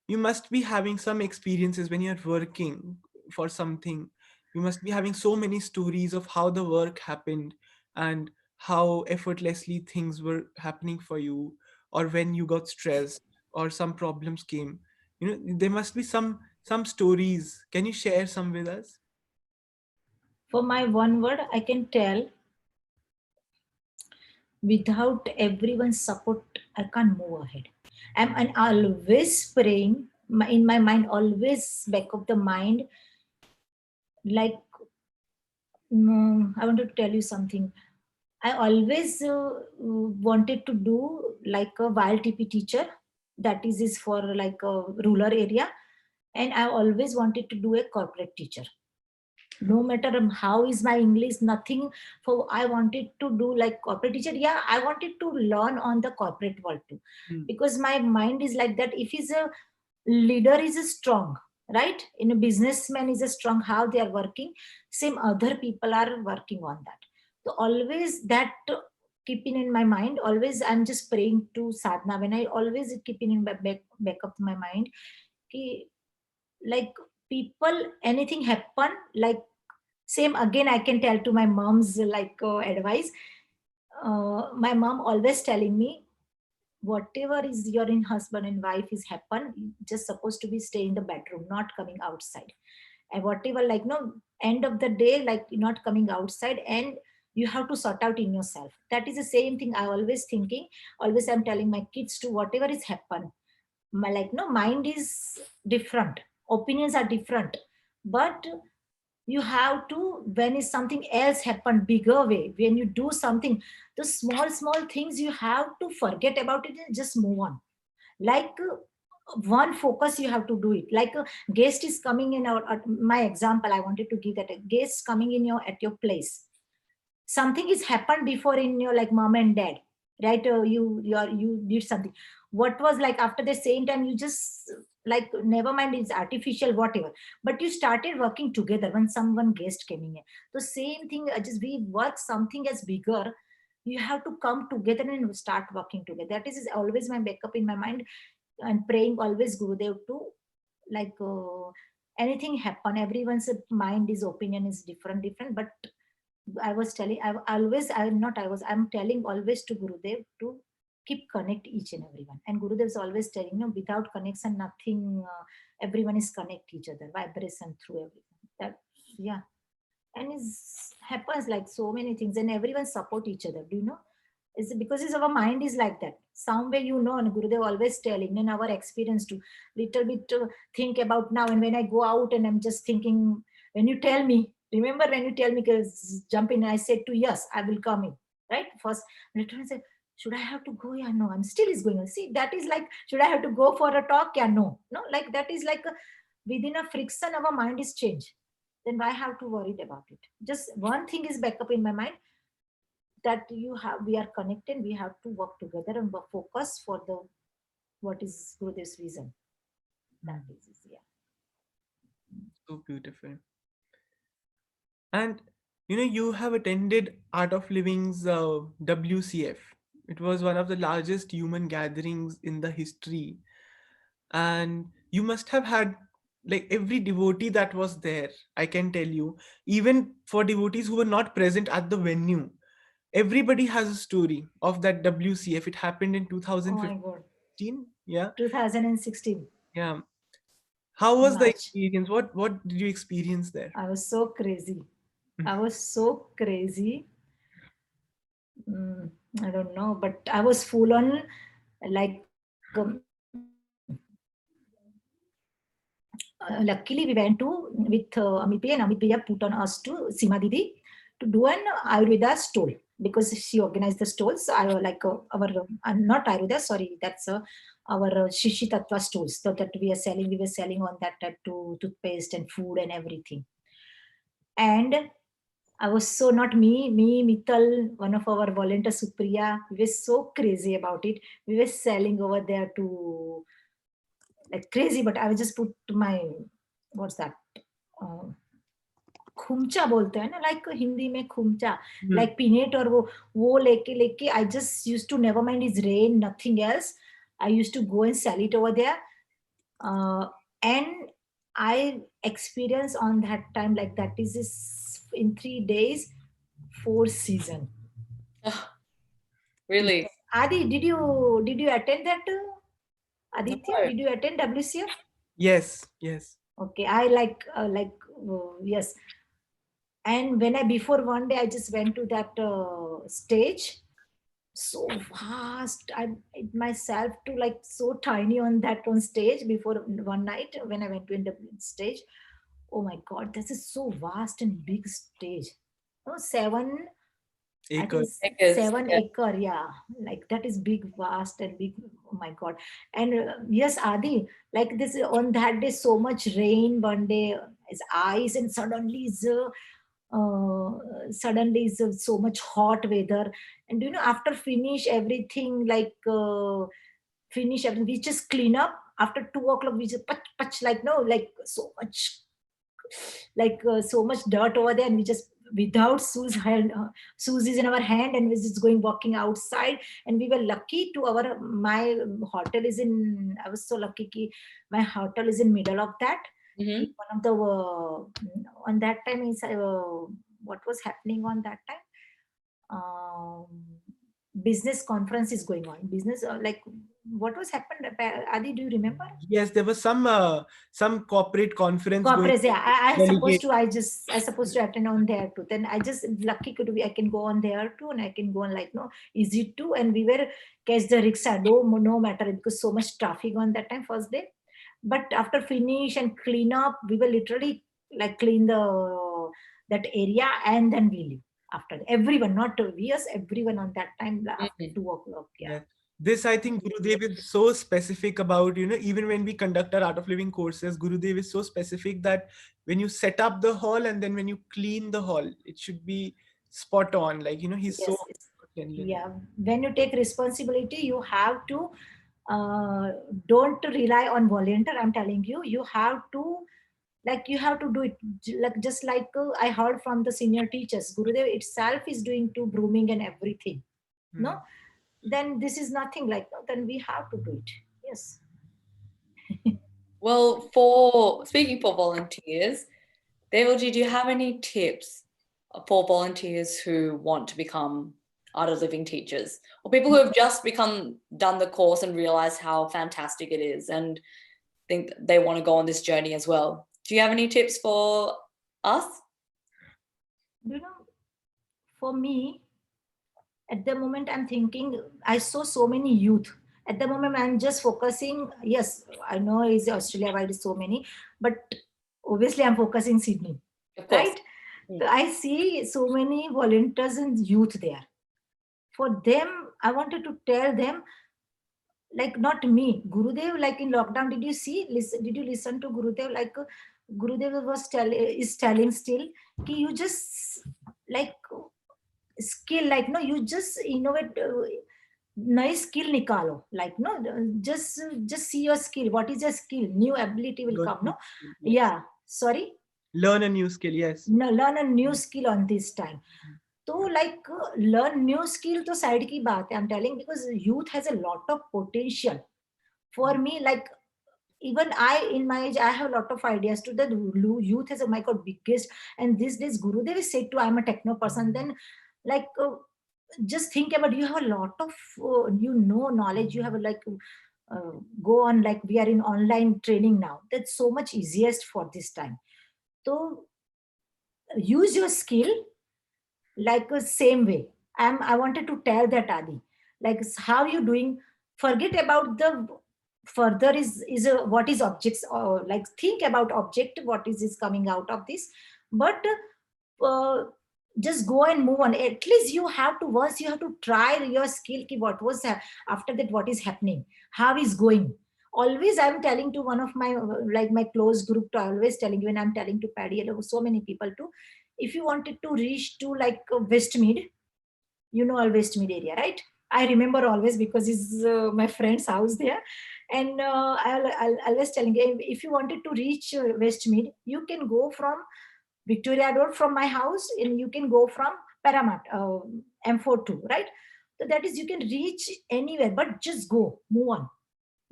Speaker 1: You must be having some experiences when you're working for something. You must be having so many stories of how the work happened, and how effortlessly things were happening for you, or when you got stressed or some problems came. There must be some stories. Can you share some with us?
Speaker 3: For my one word, I can tell, without everyone's support, I can't move ahead. I'm always praying in my mind, always back of the mind, like, I wanted to tell you something. I always wanted to do like a wild TP teacher. That is for like a rural area. And I always wanted to do a corporate teacher. No matter how is my English, nothing. For I wanted to do like corporate teacher. Yeah, I wanted to learn on the corporate world too,
Speaker 1: Hmm.
Speaker 3: because my mind is like that. If he's a leader is a strong, right? In a businessman is a strong, how they are working, same other people are working on that. So always that keeping in my mind, always I'm just praying to sadhana when I always keeping in my back of my mind ki, like people anything happen, like same again I can tell to my mom's like advice. My mom always telling me, whatever is your in husband and wife is happen, you just supposed to be stay in the bedroom, not coming outside. And whatever like no end of the day, like not coming outside, and you have to sort out in yourself. That is the same thing I always thinking. Always I'm telling my kids to whatever is happen, my like no mind is different, opinions are different, but you have to, when is something else happen bigger way, when you do something, the small things you have to forget about it and just move on. Like one focus you have to do it. Like a guest is coming in our my example I wanted to give, that a guest coming in your at your place, something is happened before in your like mom and dad, right? You did something, what was like after the same time you just like never mind it's artificial whatever, but you started working together when someone guest came in. The same thing, just we work something as bigger, you have to come together and start working together. That is always my backup in my mind, and praying always Gurudev to like anything happen, everyone's mind is opinion is different, but I was telling, I'm telling always to Gurudev to keep connect each and everyone. And Gurudev is always telling, without connection, nothing, everyone is connect each other, vibration through everything. That, yeah. And it happens like so many things, and everyone support each other. Do you know? It's because our mind is like that. Somewhere and Gurudev always telling, in our experience to little bit to think about now. And when I go out and I'm just thinking, when you tell me, remember when you tell me, because jump in, I said to yes, I will come in. Right? First, later I said, should I have to go? Yeah, no, I'm still is going on. See, that is like, should I have to go for a talk? Yeah, no. No, like that is like within a friction, our mind is changed. Then why have to worry about it? Just one thing is back up in my mind, that we are connected, we have to work together and focus for the what is Gurudev's vision. That is, yeah.
Speaker 1: So beautiful. And you have attended Art of Living's WCF. It was one of the largest human gatherings in the history. And you must have had like every devotee that was there, I can tell you, even for devotees who were not present at the venue. Everybody has a story of that WCF. It happened in
Speaker 3: Oh my God.
Speaker 1: 2015. Yeah.
Speaker 3: 2016
Speaker 1: Yeah. How was the
Speaker 3: March.
Speaker 1: experience? What did you experience there?
Speaker 3: I was so crazy. I was so crazy. Mm, I don't know, but I was full on like luckily we went to with Amit Bhaiya, and Amit Bhaiya put on us to Seema Didi to do an Ayurveda stall because she organized the stalls. I like our not Ayurveda, sorry, that's our Shishi Tattva stalls that we are selling. We were selling on that type to toothpaste and food and everything. And I was so not me, Mittal, one of our volunteers, Supriya. We were so crazy about it. We were selling over there to like crazy, but I would just put my what's that? खुमचा बोलते हैं ना, like Hindi में खुमचा, like peanut और वो लेके लेके I just used to, never mind is rain, nothing else, I used to go and sell it over there, and I experienced on that time like that is in 3 days 4 season.
Speaker 2: Really?
Speaker 3: Adi, did you attend that? Aditya,
Speaker 2: No.
Speaker 3: did you attend WCF?
Speaker 1: Yes, yes.
Speaker 3: Okay, I like yes. And when I before one day I just went to that stage, so vast. I myself to like so tiny on that on stage before one night when I went to the stage. Oh my God, this is so vast and big stage. Oh, I think
Speaker 1: Acres.
Speaker 2: Acres,
Speaker 3: 7 acre, yeah, like that is big, vast and big. Oh my God! And yes, Adi, like this on that day, so much rain. One day is ice, and suddenly is so much hot weather. And after finish everything, like finish everything, we just clean up. After 2 o'clock, we just patch like no, like so much like so much dirt over there, and we just without shoes is in our hand, and we're just going walking outside. And we were lucky to our my hotel is in, I was so lucky ki my hotel is in middle of that.
Speaker 2: Mm-hmm.
Speaker 3: One of the on that time is what was happening on that time, um, business conference is going on, business like what was happened, Adi, do you remember?
Speaker 1: Yes, there was some corporate conference going
Speaker 3: Corporate, yeah. I supposed
Speaker 1: delegate.
Speaker 3: to. I supposed to attend on there too. Then I just lucky could be. I can go on there too, and I can go on like no easy too. And we were catch the rickshaw. No matter because so much traffic on that time first day. But after finish and clean up, we were literally like clean the that area, and then we leave after everyone. Not we us, everyone on that time after
Speaker 2: Mm-hmm.
Speaker 3: 2 o'clock. Yeah.
Speaker 1: Yeah. This, I think, Gurudev is so specific about, even when we conduct our Art of Living courses, Gurudev is so specific that when you set up the hall and then when you clean the hall, it should be spot on. Like, he's so
Speaker 3: Yes.
Speaker 1: cleanliness.
Speaker 3: Yeah. When you take responsibility, you have to don't rely on volunteer. I'm telling you, you have to like you have to do it like just like I heard from the senior teachers, Gurudev itself is doing to grooming and everything. No, then this is nothing like no, then we have to do it. Yes.
Speaker 2: Well, for speaking for volunteers, Devalji, do you have any tips for volunteers who want to become Art of Living teachers, or people who have just done the course and realize how fantastic it is and think they want to go on this journey as well? Do you have any tips for us?
Speaker 3: For me, at the moment I'm thinking, I saw so many youth. At the moment I'm just focusing, yes, I know is Australia wide is so many, but obviously I'm focusing Sydney,
Speaker 2: Of course.
Speaker 3: right? I see so many volunteers and youth there. For them, I wanted to tell them, like not me, Gurudev, like in lockdown, did you listen to Gurudev? Like Gurudev is telling still, ki you just like skill, like no, you just innovate, nice skill nikalo, like no, just see your skill, what is your skill, new ability will
Speaker 1: Learn
Speaker 3: come,
Speaker 1: a new
Speaker 3: no.
Speaker 1: skill, yes.
Speaker 3: Yeah, sorry.
Speaker 1: Learn a new skill, yes.
Speaker 3: No, learn a new skill on this time. So like learn new skill to side ki baat hai, I'm telling, because youth has a lot of potential. For me, like even I in my age, I have a lot of ideas to the youth is, oh my god, biggest. And these days Gurudev is said to, I'm a techno person, then like just think about, you have a lot of knowledge, you have like go on, like we are in online training now, that's so much easiest for this time. So use your skill like a same way. I wanted to tell that, Adi, like how you doing, forget about the further is a, what is objects, or like think about object, what is coming out of this. But uh, just go and move on, at least you have to, once you have to try your skill ki what was after that, what is happening, how is going. Always I'm telling to one of my like my close group, to always telling, when I'm telling to Paddy, so many people too, if you wanted to reach to like Westmead, you know, all Westmead area, right? I remember always because it's my friend's house there. And I'll always telling, if you wanted to reach Westmead, you can go from Victoria Road from my house, and you can go from Paramat, M42, right? So that is, you can reach anywhere, but just go, move on.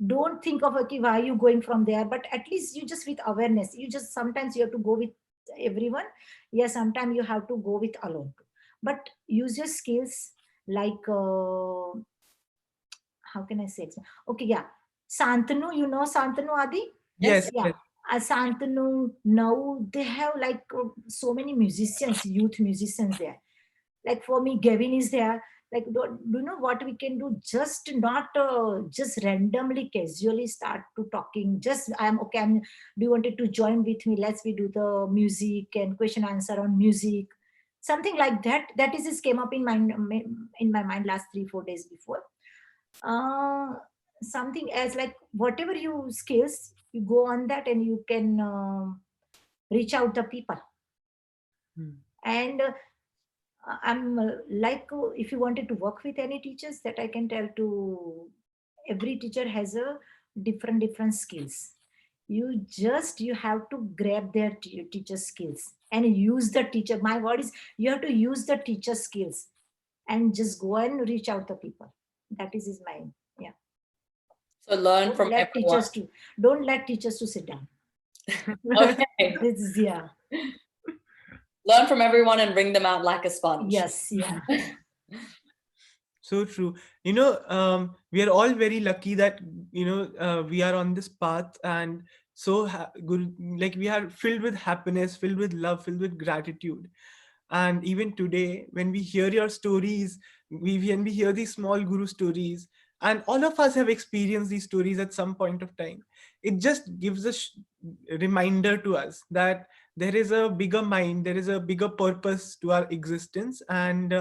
Speaker 3: Don't think of, okay, why are you going from there? But at least you just with awareness, you just, sometimes you have to go with everyone. Yeah, sometimes you have to go with alone. But use your skills, like how can I say it? Okay, yeah. Santanu, you know Santanu, Adi?
Speaker 2: Yes.
Speaker 1: Yes,
Speaker 3: Yeah.
Speaker 1: yes.
Speaker 3: Santanu, now they have like so many musicians, youth musicians there. Like for me, Gavin is there. Like, do you know what we can do? Just not just randomly, casually start to talking. Just I'm okay. Do you wanted to join with me? Let's we do the music and question answer on music, something like that. That is just came up in my mind last 3 4 days before. Uh, Something as like whatever you skills, you go on that and you can reach out the people.
Speaker 1: Hmm.
Speaker 3: And I'm like, if you wanted to work with any teachers, that I can tell to, every teacher has a different skills. You have to grab their teacher skills and use the teacher. My word is, you have to use the teacher skills and just go and reach out to people. That is his mind. Yeah.
Speaker 2: So learn
Speaker 3: Don't
Speaker 2: from
Speaker 3: let
Speaker 2: everyone.
Speaker 3: teachers to don't let teachers to sit down.
Speaker 2: Okay.
Speaker 3: This is, yeah.
Speaker 2: Learn from everyone and wring them out like a sponge.
Speaker 3: Yes, yeah.
Speaker 1: So true. We are all very lucky that we are on this path, and so good. Like we are filled with happiness, filled with love, filled with gratitude. And even today, when we hear your stories, when we hear these small guru stories, and all of us have experienced these stories at some point of time, it just gives a reminder to us that there is a bigger mind, there is a bigger purpose to our existence, and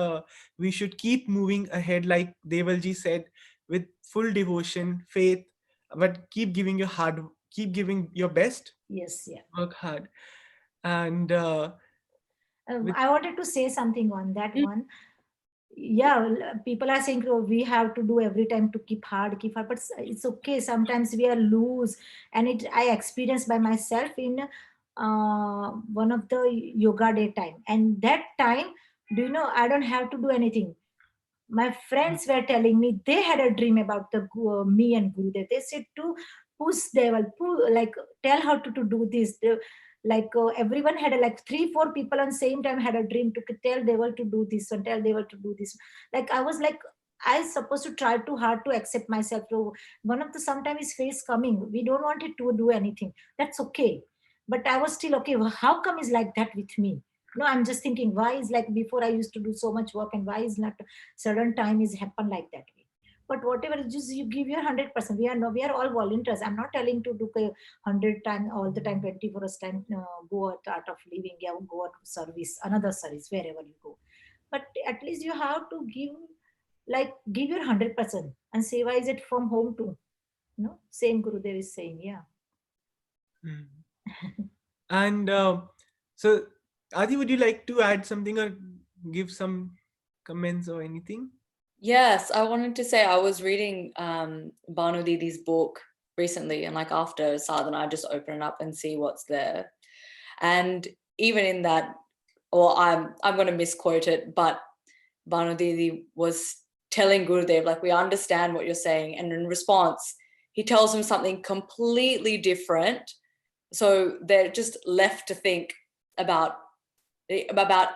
Speaker 1: we should keep moving ahead, like Devalji said, with full devotion, faith, but keep giving your best,
Speaker 3: Yes, yeah.
Speaker 1: work hard, and with
Speaker 3: I wanted to say something on that
Speaker 2: Mm.
Speaker 3: one. Yeah, people are saying, oh, we have to do every time to keep hard, but it's okay. Sometimes we are loose, and it I experienced by myself in one of the yoga day time, and that time, do you know, I don't have to do anything. My friends were telling me they had a dream about the me and Gurudev. They said to push Deval, like tell her to do this. Like everyone had like 3 4 people on same time had a dream to tell Deval to do this and tell Deval to do this. Like I was like, I supposed to try too hard to accept myself. So one of the sometimes is face coming. We don't want it to do anything. That's okay. But I was still okay. Well, how come is like that with me? No, I'm just thinking, why is like before I used to do so much work, and why is not sudden time is happen like that way. But whatever, just you give your 100%. We are all volunteers. I'm not telling to do 100 time all the time, 24 hours time, go at art of living, yeah, go at service, another service wherever you go. But at least you have to give like give your 100% and seva is it from home too. No, same Gurudev is saying, yeah.
Speaker 1: Hmm. And so, Adi, would you like to add something or give some comments or anything?
Speaker 2: Yes, I wanted to say I was reading Banu Didi's book recently, and like after sadhana, I just open it up and see what's there. And even in that, or I'm going to misquote it, but Banu Didi was telling Gurudev, like, we understand what you're saying, and in response, he tells him something completely different. So they're just left to think about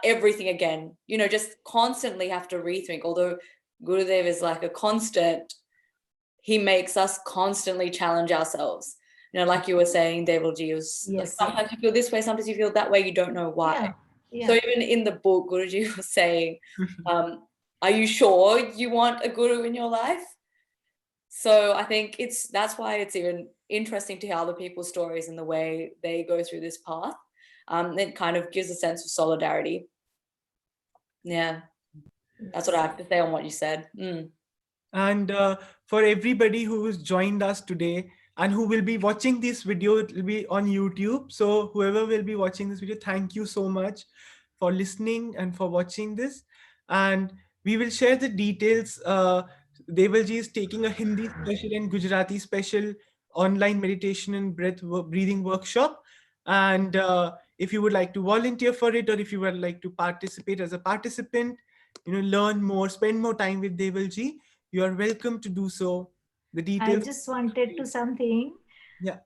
Speaker 2: everything again. You know, just constantly have to rethink. Although Gurudev is like a constant, he makes us constantly challenge ourselves. You know, like you were saying, Devalji, was like,
Speaker 3: Yes.
Speaker 2: sometimes you feel this way, sometimes you feel that way, you don't know why.
Speaker 3: Yeah. Yeah.
Speaker 2: So even in the book, Guruji was saying, are you sure you want a guru in your life? So I think that's why it's even interesting to hear other people's stories and the way they go through this path. It kind of gives a sense of solidarity. Yeah, that's what I have to say on what you said.
Speaker 1: And for everybody who has joined us today and who will be watching this video, it will be on YouTube. So whoever will be watching this video, thank you so much for listening and for watching this. And we will share the details. Devalji is taking a Hindi special and Gujarati special online meditation and breathing workshop. And if you would like to volunteer for it, or if you would like to participate as a participant, learn more, spend more time with Devalji, you are welcome to do so. The
Speaker 3: I
Speaker 1: details.
Speaker 3: just wanted to something.
Speaker 1: Yeah.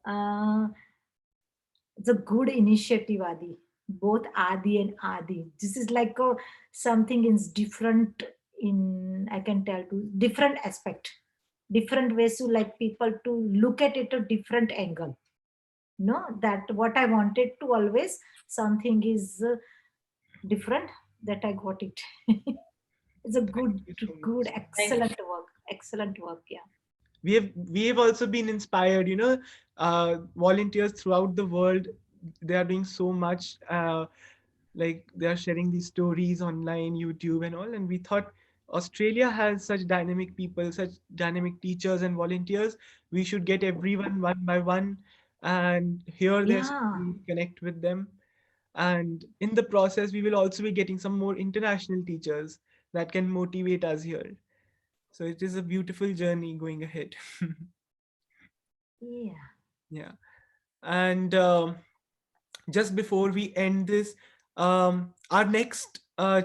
Speaker 3: It's a good initiative, Adi. Both Adi and Adi. This is like something is different in, I can tell, to different aspect, different ways to like people to look at it a different angle. No, that what I wanted to always something is different, that I got it. It's a good,
Speaker 1: Thank you so
Speaker 3: good,
Speaker 1: much.
Speaker 3: excellent work. Yeah.
Speaker 1: We have also been inspired, volunteers throughout the world. They are doing so much, like they are sharing these stories online, YouTube and all, and we thought Australia has such dynamic people, such dynamic teachers and volunteers. We should get everyone one by one and hear their
Speaker 3: Yeah.
Speaker 1: stories, connect with them. And in the process, we will also be getting some more international teachers that can motivate us here. So it is a beautiful journey going ahead.
Speaker 3: Yeah.
Speaker 1: Yeah. And just before we end this, our next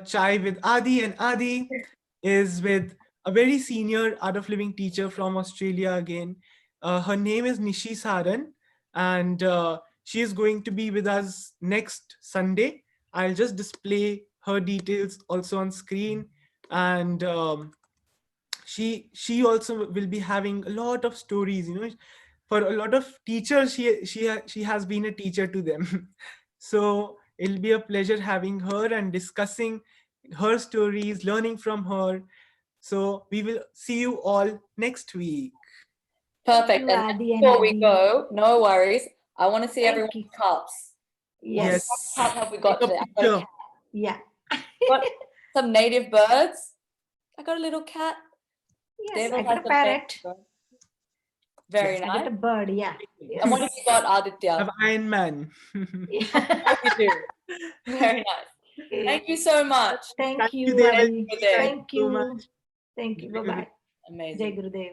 Speaker 1: chai with Adi and Adi is with a very senior art of living teacher from Australia again. Her name is Nishi Saran, and she is going to be with us next Sunday. I'll just display her details also on screen, and she also will be having a lot of stories. For a lot of teachers, she has been a teacher to them. So it'll be a pleasure having her and discussing her stories, learning from her. So we will see you all next week.
Speaker 3: Thank
Speaker 2: Perfect.
Speaker 3: you,
Speaker 2: And
Speaker 3: Adi and
Speaker 2: before we
Speaker 3: Adi.
Speaker 2: go, no worries. I want to see
Speaker 3: Thank
Speaker 2: everyone's
Speaker 3: you.
Speaker 2: cups. What
Speaker 1: Yes,
Speaker 3: Yes.
Speaker 2: cup have we
Speaker 1: take
Speaker 2: got
Speaker 1: a
Speaker 2: today?
Speaker 1: picture.
Speaker 3: Yeah.
Speaker 2: Got some native birds. I got a little cat.
Speaker 3: Yes,
Speaker 2: David
Speaker 3: I got
Speaker 2: has
Speaker 3: a
Speaker 2: a native
Speaker 3: parrot.
Speaker 2: bird. Very
Speaker 3: I got
Speaker 2: nice.
Speaker 3: a bird. Yeah.
Speaker 2: And what
Speaker 3: Yes.
Speaker 2: have you got, Aditya?
Speaker 1: Have Iron Man.
Speaker 2: Oh, you do. Very nice. Thank you so much.
Speaker 3: Thank
Speaker 1: Thank you,
Speaker 3: you,
Speaker 1: Deval.
Speaker 3: Adi.
Speaker 2: Gurudev.
Speaker 1: Thank you
Speaker 3: Thank
Speaker 1: so
Speaker 3: you.
Speaker 1: much.
Speaker 3: Thank you.
Speaker 1: Jai
Speaker 3: Bye
Speaker 1: Guru.
Speaker 3: bye. Jai
Speaker 2: Amazing.
Speaker 3: Gurudev.